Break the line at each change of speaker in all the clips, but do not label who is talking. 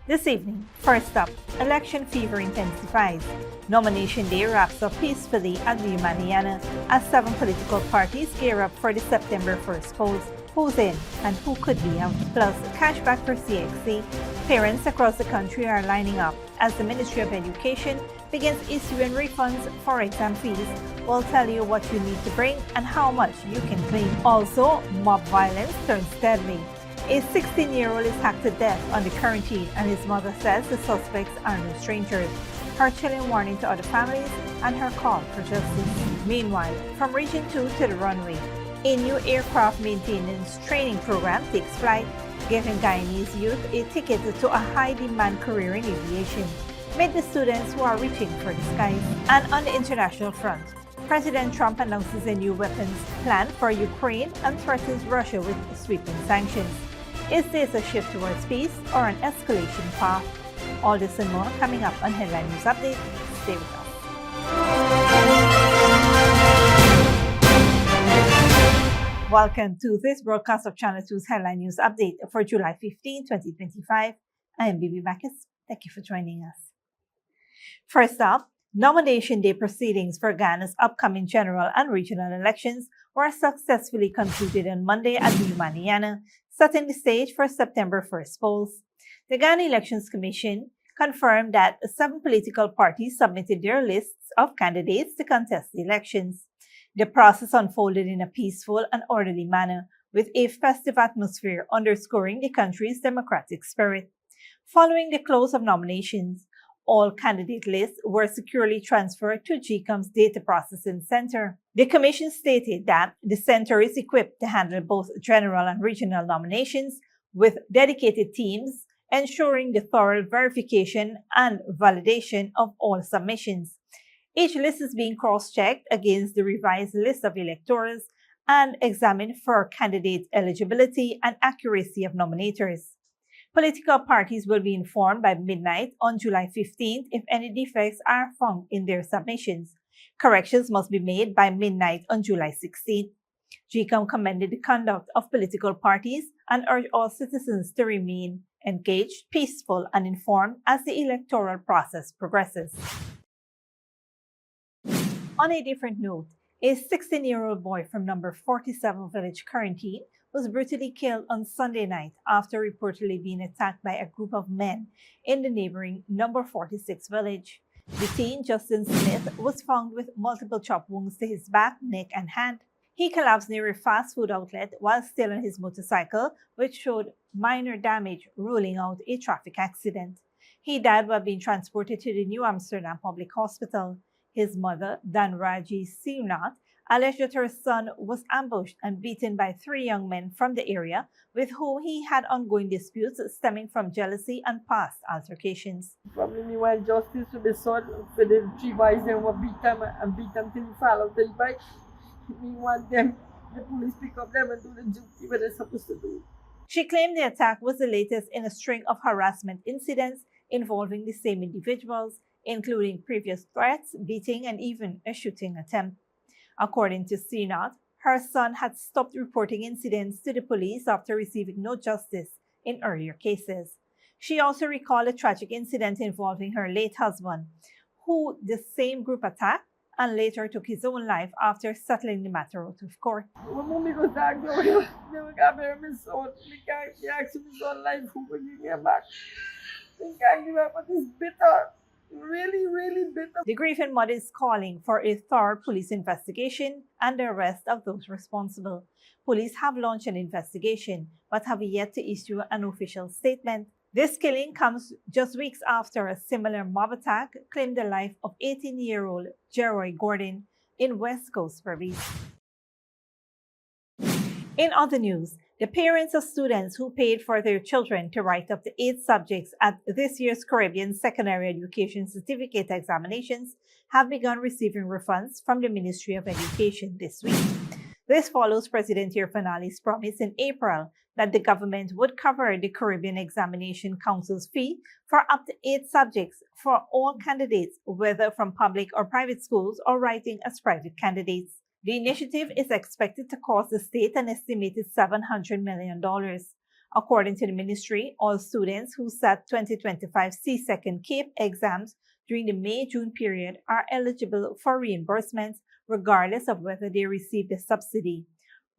This evening, first up, election fever intensifies. Nomination day wraps up peacefully at the Umana Yana as 7 political parties gear up for the September 1st polls. Who's in and who could be out? Plus, cashback for CXC. Parents across the country are lining up as the Ministry of Education begins issuing refunds for exam fees. We'll tell you what you need to bring and how much you can claim. Also, mob violence turns deadly. A 16-year-old is hacked to death on the Corentyne, and his mother says the suspects are no strangers. Her chilling warning to other families and her call for justice. Meanwhile, from Region 2 to the runway, a new aircraft maintenance training program takes flight, giving Guyanese youth a ticket to a high-demand career in aviation. Meet the students who are reaching for the skies. And on the international front, President Trump announces a new weapons plan for Ukraine and threatens Russia with sweeping sanctions. Is this a shift towards peace or an escalation path? All this and more coming up on Headline News Update. Stay with us. Welcome to this broadcast of Channel 2's Headline News Update for July 15, 2025. I am Bibi Bacchus. Thank you for joining us. First up, nomination day proceedings for Ghana's upcoming general and regional elections were successfully concluded on Monday at the Umana Yana, setting the stage for September 1st polls. The Ghana Elections Commission confirmed that 7 political parties submitted their lists of candidates to contest the elections. The process unfolded in a peaceful and orderly manner, with a festive atmosphere underscoring the country's democratic spirit. Following the close of nominations, all candidate lists were securely transferred to GCOM's Data Processing Center. The Commission stated that the center is equipped to handle both general and regional nominations with dedicated teams, ensuring the thorough verification and validation of all submissions. Each list is being cross-checked against the revised list of electors and examined for candidate eligibility and accuracy of nominators. Political parties will be informed by midnight on July 15th if any defects are found in their submissions. Corrections must be made by midnight on July 16th. GCOM commended the conduct of political parties and urged all citizens to remain engaged, peaceful, and informed as the electoral process progresses. On a different note, a 16-year-old boy from number 47 village Corentyne was brutally killed on Sunday night after reportedly being attacked by a group of men in the neighboring number 46 village. The teen, Justin Smith, was found with multiple chop wounds to his back, neck, and hand. He collapsed near a fast food outlet while still on his motorcycle, which showed minor damage, ruling out a traffic accident. He died while being transported to the New Amsterdam Public Hospital. His mother, Danraji Siunat, alleged that her son was ambushed and beaten by 3 young men from the area with whom he had ongoing disputes stemming from jealousy and past altercations.
Family want justice to the son for the 3 boys and who beat them till he fall out the bike. We want them, the police pick up them and do the duty what they're supposed to do.
She claimed the attack was the latest in a string of harassment incidents involving the same individuals, including previous threats, beating, and even a shooting attempt. According to CNOT, her son had stopped reporting incidents to the police after receiving no justice in earlier cases. She also recalled a tragic incident involving her late husband, who the same group attacked and later took his own life after settling the matter out of court.
When mommy goes back, they got married my son. They asked my son life who will give me back. They can't give up, but it's bitter. Really, really bitter.
The grieving mother is calling for a thorough police investigation and the arrest of those responsible. Police have launched an investigation but have yet to issue an official statement. This killing comes just weeks after a similar mob attack claimed the life of 18-year-old Jeroy Gordon in West Coast Province. In other news, the parents of students who paid for their children to write up to 8 subjects at this year's Caribbean Secondary Education Certificate examinations have begun receiving refunds from the Ministry of Education this week. This follows President Irfanali's promise in April that the government would cover the Caribbean Examination Council's fee for up to 8 subjects for all candidates, whether from public or private schools or writing as private candidates. The initiative is expected to cost the state an estimated $700 million. According to the ministry, all students who sat 2025 C2 CAPE exams during the May-June period are eligible for reimbursements regardless of whether they received a subsidy.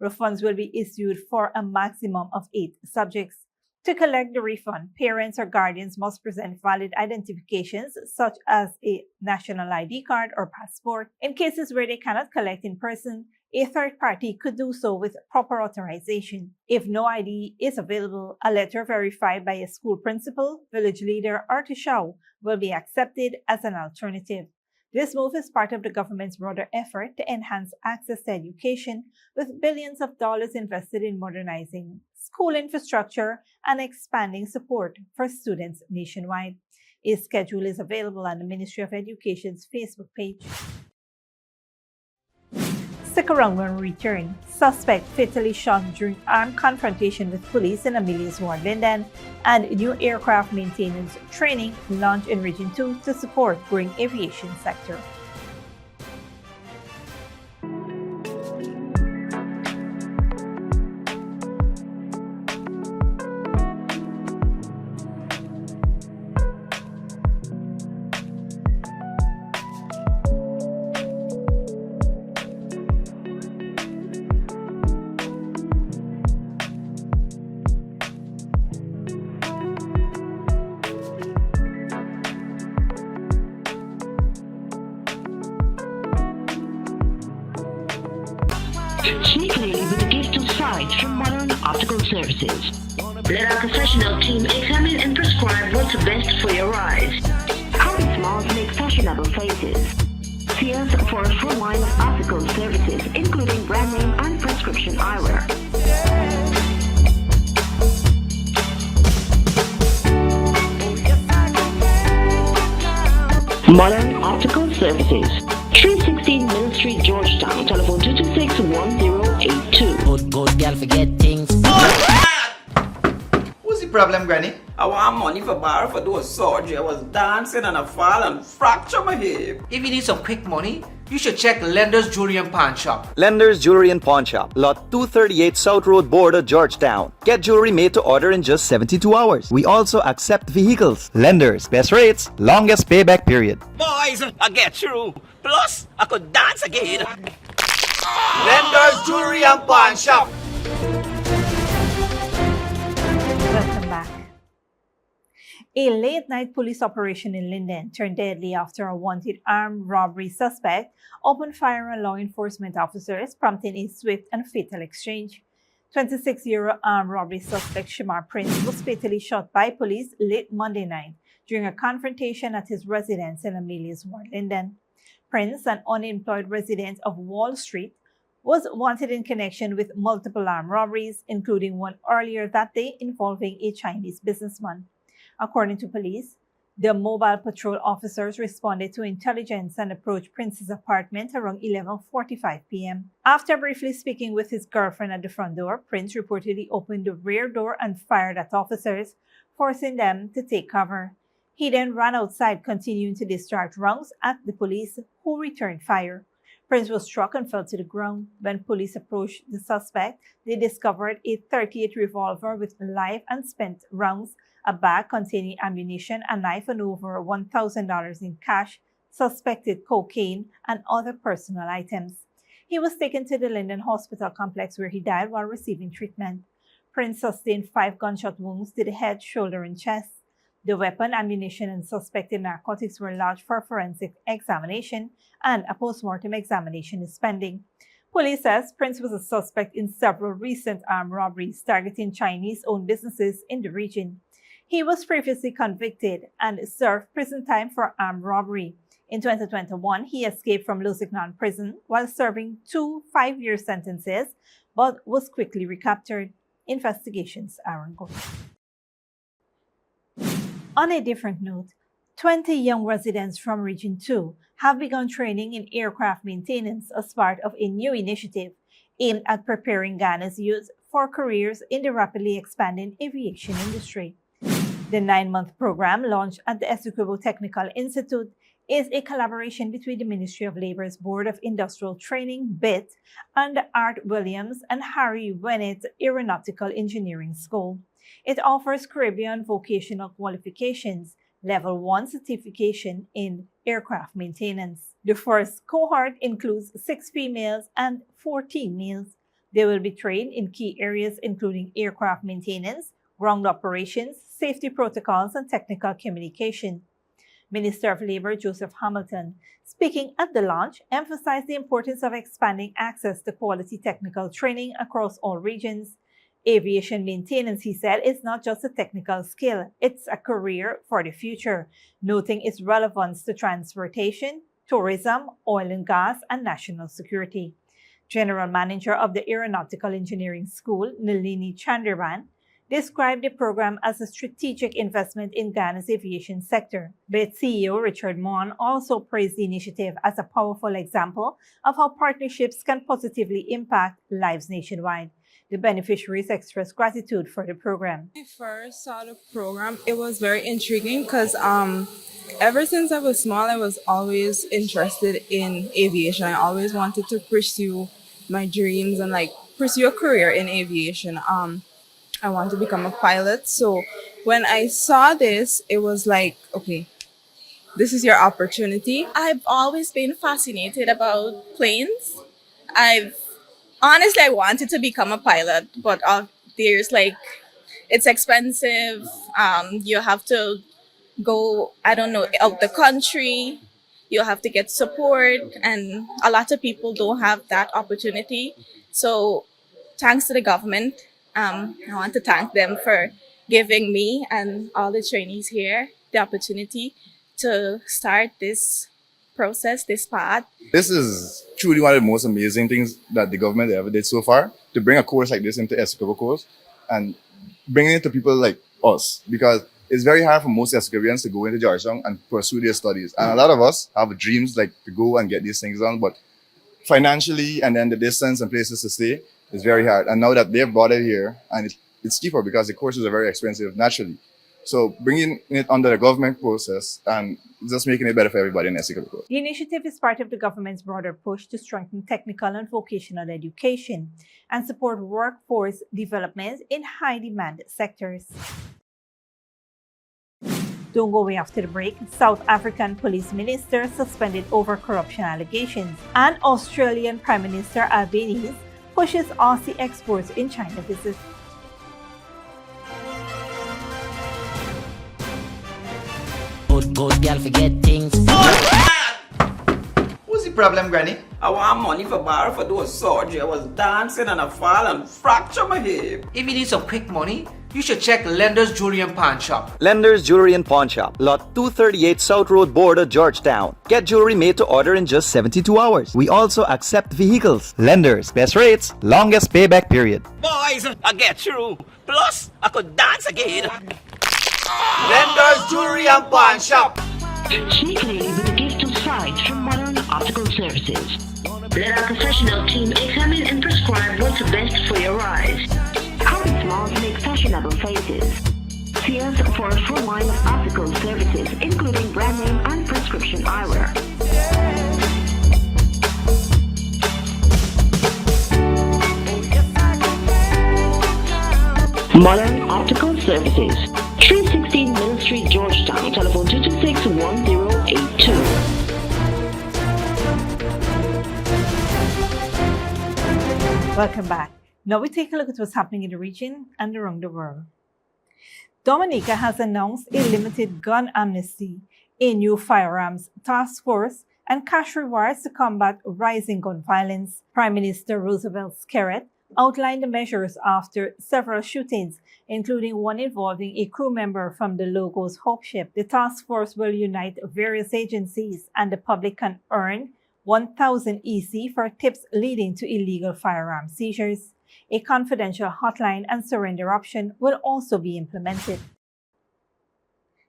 Refunds will be issued for a maximum of 8 subjects. To collect the refund, parents or guardians must present valid identifications such as a national ID card or passport. In cases where they cannot collect in person, a third party could do so with proper authorization. If no ID is available, a letter verified by a school principal, village leader, or Tishau will be accepted as an alternative. This move is part of the government's broader effort to enhance access to education, with billions of dollars invested in modernizing school infrastructure and expanding support for students nationwide. A schedule is available on the Ministry of Education's Facebook page. Stick around when we return. Suspect fatally shot during armed confrontation with police in Amelia's ward, Linden, and new aircraft maintenance training launched in Region 2 to support growing aviation sector.
Sneakily with a gift of sight from Modern Optical Services. Let our professional team examine and prescribe what's best for your eyes. Our smiles make fashionable faces. See us for a full line of optical services, including brand name and prescription eyewear. Modern Optical Services. 316 Mill Street, Georgetown. Telephone 226-1082.
Good girl forget things.
What's the problem, Granny?
I want money for borrow for those surgery. I was dancing and I fall and fracture my hip.
If you need some quick money, you should check Lender's Jewelry and Pawn Shop.
Lender's Jewelry and Pawn Shop, Lot 238 South Road, Border, Georgetown. Get jewelry made to order in just 72 hours. We also accept vehicles. Lender's, best rates, longest payback period.
Boys, I get through. Plus, I could dance again. Lender's Jewelry and Pawn Shop.
Welcome back. A late-night police operation in Linden turned deadly after a wanted armed robbery suspect opened fire on law enforcement officers, prompting a swift and fatal exchange. 26-year-old armed robbery suspect Shamar Prince was fatally shot by police late Monday night during a confrontation at his residence in Amelia's ward, Linden. Prince, an unemployed resident of Wall Street, was wanted in connection with multiple armed robberies, including one earlier that day involving a Chinese businessman. According to police, the mobile patrol officers responded to intelligence and approached Prince's apartment around 11:45 p.m. After briefly speaking with his girlfriend at the front door, Prince reportedly opened the rear door and fired at officers, forcing them to take cover. He then ran outside, continuing to discharge rounds at the police, who returned fire. Prince was struck and fell to the ground. When police approached the suspect, they discovered a .38 revolver with live and spent rounds, a bag containing ammunition, a knife, and over $1,000 in cash, suspected cocaine, and other personal items. He was taken to the Linden Hospital complex where he died while receiving treatment. Prince sustained 5 gunshot wounds to the head, shoulder, and chest. The weapon, ammunition, and suspected narcotics were lodged for forensic examination, and a post-mortem examination is pending. Police says Prince was a suspect in several recent armed robberies targeting Chinese-owned businesses in the region. He was previously convicted and served prison time for armed robbery. In 2021, he escaped from Lusignan prison while serving 2 5-year sentences, but was quickly recaptured. Investigations are ongoing. On a different note, 20 young residents from Region 2 have begun training in aircraft maintenance as part of a new initiative aimed at preparing Ghana's youth for careers in the rapidly expanding aviation industry. The 9-month program, launched at the Essequibo Technical Institute, is a collaboration between the Ministry of Labor's Board of Industrial Training, BIT, and Art Williams and Harry Wennett Aeronautical Engineering School. It offers Caribbean vocational qualifications, Level 1 certification in aircraft maintenance. The first cohort includes 6 females and 14 males. They will be trained in key areas including aircraft maintenance, ground operations, safety protocols, and technical communication. Minister of Labor Joseph Hamilton, speaking at the launch, emphasized the importance of expanding access to quality technical training across all regions. Aviation maintenance, he said, is not just a technical skill, it's a career for the future, noting its relevance to transportation, tourism, oil and gas, and national security. General Manager of the Aeronautical Engineering School, Nalini Chandraban, described the program as a strategic investment in Ghana's aviation sector. BIT CEO Richard Mon also praised the initiative as a powerful example of how partnerships can positively impact lives nationwide. The beneficiaries expressed gratitude for the program.
When I first saw the program, it was very intriguing because ever since I was small, I was always interested in aviation. I always wanted to pursue my dreams and pursue a career in aviation. I want to become a pilot. So when I saw this, it was like, okay, this is your opportunity.
I've always been fascinated about planes. I wanted to become a pilot, but there's it's expensive. You have to go, I don't know, out the country. You have to get support, and a lot of people don't have that opportunity. So, thanks to the government, I want to thank them for giving me and all the trainees here the opportunity to start this process, this path.
This is truly one of the most amazing things that the government ever did so far, to bring a course like this into Essequibo course and bringing it to people like us, because it's very hard for most Essequibians to go into Georgetown and pursue their studies. And a lot of us have dreams to go and get these things done, but financially and then the distance and places to stay is very hard. And now that they've brought it here, and it's cheaper because the courses are very expensive naturally. So bringing it under the government process and just making it better for everybody in Essequibo.
The initiative is part of the government's broader push to strengthen technical and vocational education and support workforce development in high-demand sectors. Don't go away after the break. South African police minister suspended over corruption allegations, and Australian Prime Minister Albanese pushes Aussie exports in China visit.
Good girl forget things.
What's the problem, Granny?
I want money for borrow for doing surgery. I was dancing and I fall and fracture my hip.
If you need some quick money, you should check Lender's Jewelry and Pawn Shop.
Lender's Jewelry and Pawn Shop, Lot 238 South Road Border, Georgetown. Get jewelry made to order in just 72 hours. We also accept vehicles. Lenders, best rates, longest payback period.
Boys, I get through. Plus, I could dance again.
Lender's Jewelry and Pawn Shop.
Sneakily with a gift of sight from Modern Optical Services. Let our professional team examine and prescribe what's best for your eyes. Common smiles make fashionable faces. See us for a full line of optical services, including brand name and prescription eyewear. Modern Optical Services, 316 Middle Street, Georgetown. Telephone 226-1082.
Welcome back. Now we take a look at what's happening in the region and around the world. Dominica has announced a limited gun amnesty, a new firearms task force, and cash rewards to combat rising gun violence. Prime Minister Roosevelt Skerrit outlined the measures after several shootings, including one involving a crew member from the Logos Hope ship. The task force will unite various agencies, and the public can earn 1,000 EC for tips leading to illegal firearm seizures. A confidential hotline and surrender option will also be implemented.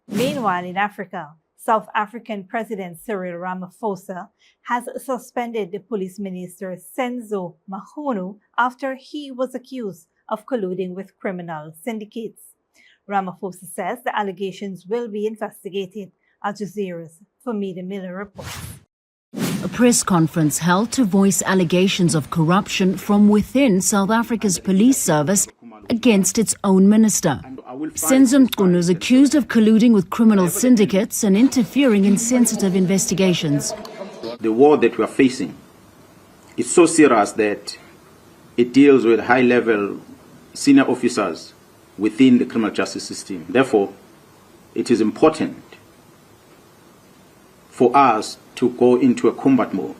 Meanwhile, in Africa, South African President Cyril Ramaphosa has suspended the police minister Senzo Mahunu after he was accused of colluding with criminal syndicates. Ramaphosa says the allegations will be investigated, Al Jazeera's Famida Miller reports.
A press conference held to voice allegations of corruption from within South Africa's police service against its own minister. Senzo Mchunu is accused of colluding with criminal syndicates and interfering in sensitive investigations.
The war that we are facing is so serious that it deals with high-level senior officers within the criminal justice system. Therefore, it is important for us to go into a combat mode.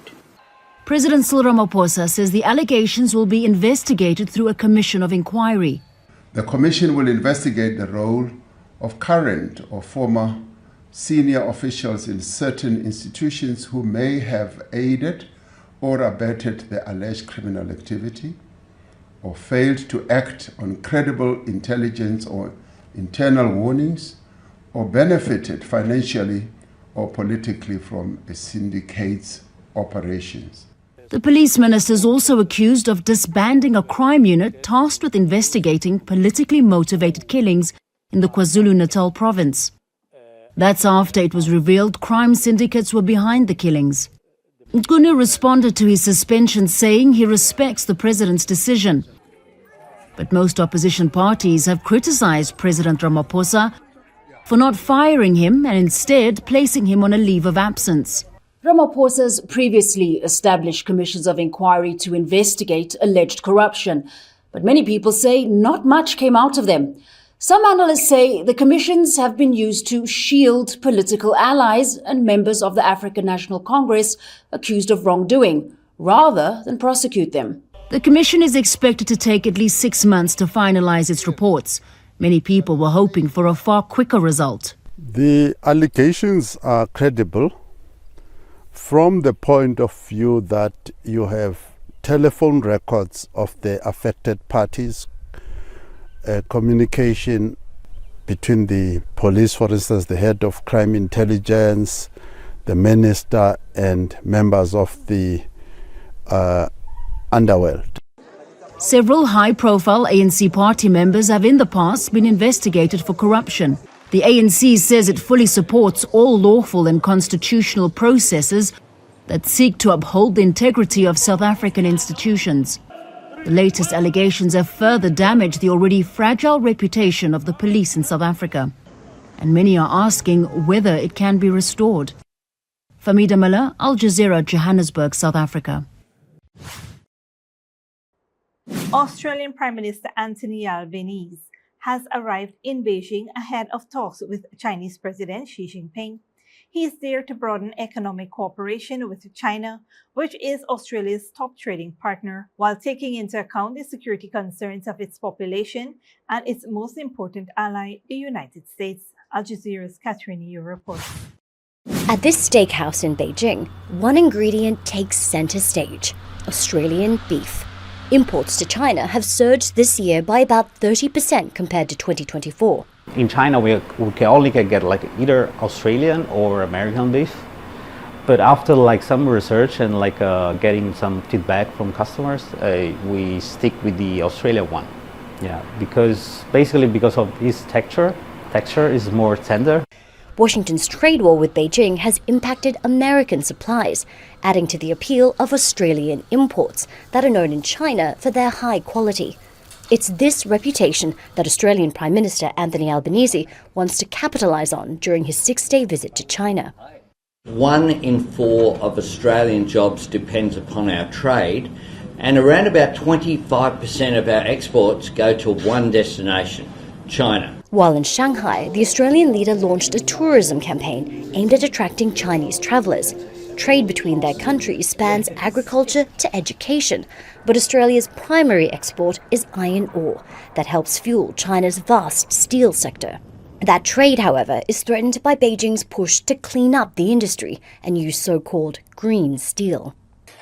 President Cyril Ramaphosa says the allegations will be investigated through a commission of inquiry.
The commission will investigate the role of current or former senior officials in certain institutions who may have aided or abetted the alleged criminal activity or failed to act on credible intelligence or internal warnings or benefited financially or politically from a syndicate's operations.
The police minister is also accused of disbanding a crime unit tasked with investigating politically motivated killings in the KwaZulu-Natal province. That's after it was revealed crime syndicates were behind the killings. Mchunu responded to his suspension saying he respects the president's decision. But most opposition parties have criticized President Ramaphosa for not firing him and instead placing him on a leave of absence. Ramaphosa's previously established commissions of inquiry to investigate alleged corruption, but many people say not much came out of them. Some analysts say the commissions have been used to shield political allies and members of the African National Congress accused of wrongdoing, rather than prosecute them. The commission is expected to take at least 6 months to finalize its reports. Many people were hoping for a far quicker result.
The allegations are credible from the point of view that you have telephone records of the affected parties, communication between the police, for instance, the head of crime intelligence, the minister, and members of the underworld.
Several high-profile ANC party members have in the past been investigated for corruption. The ANC says it fully supports all lawful and constitutional processes that seek to uphold the integrity of South African institutions. The latest allegations have further damaged the already fragile reputation of the police in South Africa, and many are asking whether it can be restored. Famida Miller, Al Jazeera, Johannesburg, South Africa.
Australian Prime Minister Anthony Albanese has arrived in Beijing ahead of talks with Chinese President Xi Jinping. He is there to broaden economic cooperation with China, which is Australia's top trading partner, while taking into account the security concerns of its population and its most important ally, the United States. Al Jazeera's Catherine Yu reports.
At this steakhouse in Beijing, one ingredient takes center stage: Australian beef. Imports to China have surged this year by about 30% compared to 2024.
In China, we can only get like either Australian or American beef. But after like some research and like getting some feedback from customers, we stick with the Australian one. Yeah, because of its texture is more tender.
Washington's trade war with Beijing has impacted American supplies, adding to the appeal of Australian imports that are known in China for their high quality. It's this reputation that Australian Prime Minister Anthony Albanese wants to capitalise on during his 6-day visit to China.
1 in 4 of Australian jobs depends upon our trade, and around about 25% of our exports go to one destination, China.
While in Shanghai, the Australian leader launched a tourism campaign aimed at attracting Chinese travellers. Trade between their countries spans agriculture to education, but Australia's primary export is iron ore that helps fuel China's vast steel sector. That trade, however, is threatened by Beijing's push to clean up the industry and use so-called green steel.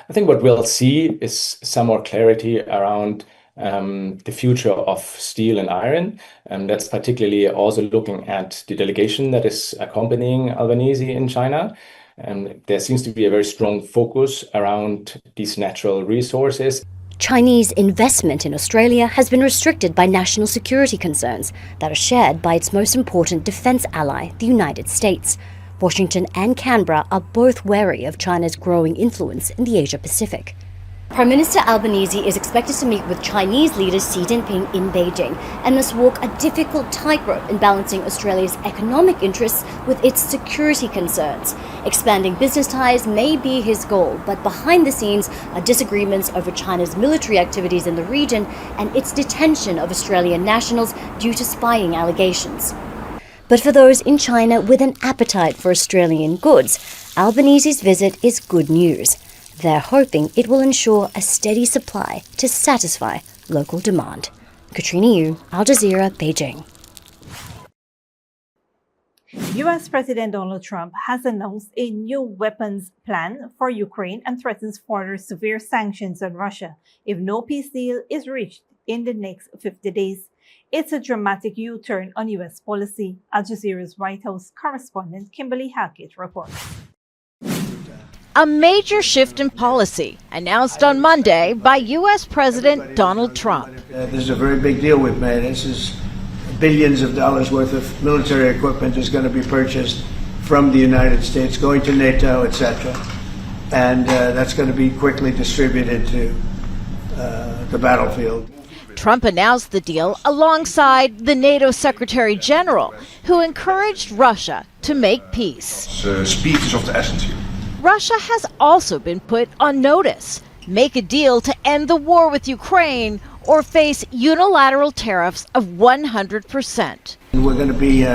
I think what we'll see is some more clarity around the future of steel and iron. That's particularly also looking at the delegation that is accompanying Albanese in China. There seems to be a very strong focus around these natural resources.
Chinese investment in Australia has been restricted by national security concerns that are shared by its most important defence ally, the United States. Washington and Canberra are both wary of China's growing influence in the Asia-Pacific. Prime Minister Albanese is expected to meet with Chinese leader Xi Jinping in Beijing and must walk a difficult tightrope in balancing Australia's economic interests with its security concerns. Expanding business ties may be his goal, but behind the scenes are disagreements over China's military activities in the region and its detention of Australian nationals due to spying allegations. But for those in China with an appetite for Australian goods, Albanese's visit is good news. They're hoping it will ensure a steady supply to satisfy local demand. Katrina Yu, Al Jazeera, Beijing.
U.S. President Donald Trump has announced a new weapons plan for Ukraine and threatens further severe sanctions on Russia if no peace deal is reached in the next 50 days. It's a dramatic U-turn on U.S. policy. Al Jazeera's White House correspondent Kimberly Hackett reports.
A major shift in policy announced on Monday by U.S. President Donald Trump.
This is a very big deal we've made. This is billions of dollars worth of military equipment is going to be purchased from the United States, going to NATO, etc. And that's going to be quickly distributed to the battlefield.
Trump announced the deal alongside the NATO Secretary General, who encouraged Russia to make peace.
Speed is of the essence here.
Russia has also been put on notice. Make a deal to end the war with Ukraine or face unilateral tariffs of 100%.
We're going to be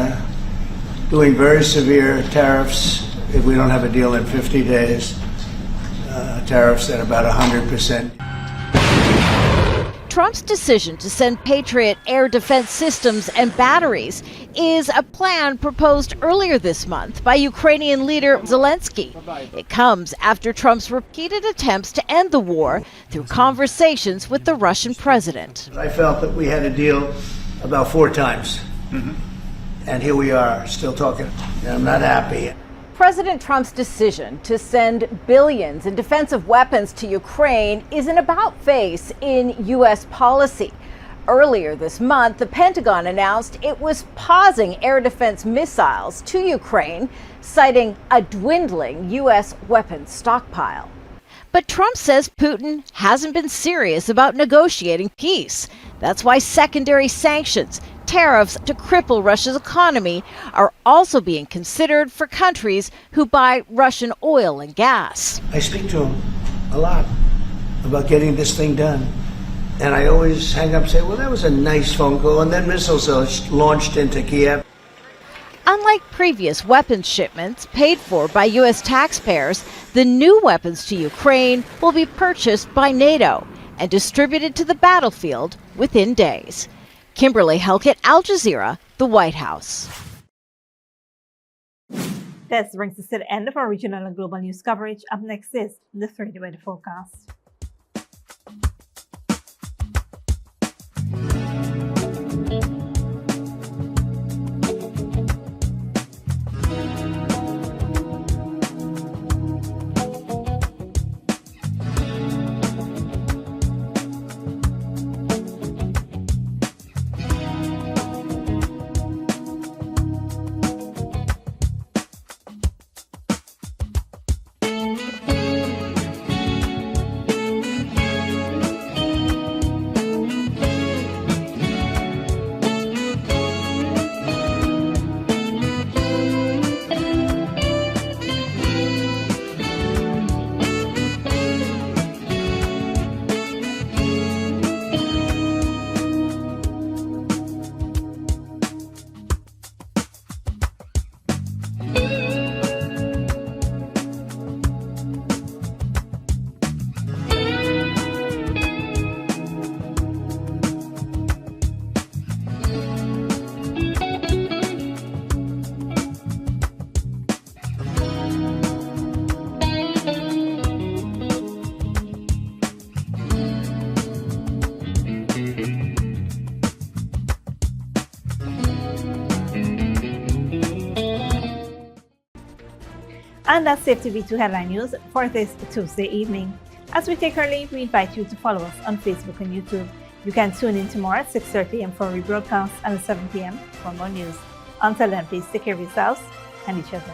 doing very severe tariffs if we don't have a deal in 50 days. Tariffs at about 100%.
Trump's decision to send Patriot air defense systems and batteries is a plan proposed earlier this month by Ukrainian leader Zelensky. It comes after Trump's repeated attempts to end the war through conversations with the Russian president.
I felt that we had a deal about 4 times. And here we are, still talking. I'm not happy.
President Trump's decision to send billions in defensive weapons to Ukraine is an about-face in U.S. policy. Earlier this month, the Pentagon announced it was pausing air defense missiles to Ukraine, citing a dwindling U.S. weapons stockpile. But Trump says Putin hasn't been serious about negotiating peace. That's why secondary sanctions, tariffs to cripple Russia's economy, are also being considered for countries who buy Russian oil and gas.
I speak to him a lot about getting this thing done. And I always hang up and say, well, that was a nice phone call. And then missiles are launched into Kiev.
Unlike previous weapons shipments paid for by U.S. taxpayers, the new weapons to Ukraine will be purchased by NATO and distributed to the battlefield within days. Kimberly Helkett, Al Jazeera, the White House.
This brings us to the end of our regional and global news coverage. Up next is the 3-day weather forecast. And that's Safety V2 headline news for this Tuesday evening. As we take our leave, we invite you to follow us on Facebook and YouTube. You can tune in tomorrow at 6:30 a.m. for a rebroadcast and at 7 p.m. for more news. Until then, please take care of yourselves and each other.